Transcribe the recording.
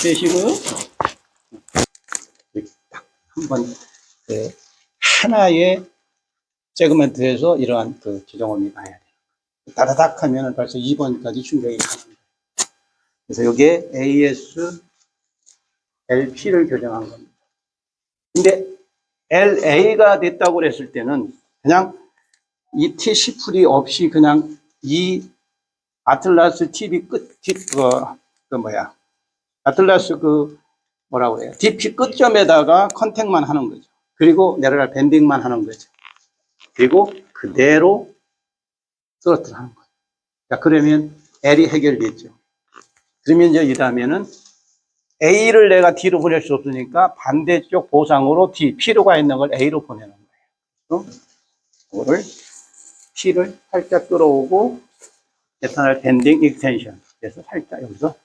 빼시고요. 딱 한번 하나의 세그먼트에서 이러한 지정원이 나야 돼요. 다다닥 하면 벌써 2번까지 충격이 가는 거예요. 그래서 여기에 AS, LP를 교정한 겁니다. 근데 LA가 됐다고 그랬을 때는 그냥 이 T10풀이 없이 그냥 이 아틀라스 TV 아틀라스 뭐라고 그래요? DP 끝점에다가 컨택만 하는 거죠. 그리고 내려갈 밴딩만 하는 거죠. 그리고 그대로 스로틀 하는 거예요. 자, 그러면 L이 해결됐죠. 그러면 이제 이 다음에는 A를 내가 D로 보낼 수 없으니까 반대쪽 보상으로 D, P로 가 있는 걸 A로 보내는 거예요. 이거를 P를 살짝 끌어오고 에터널 밴딩 익스텐션. 그래서 살짝 여기서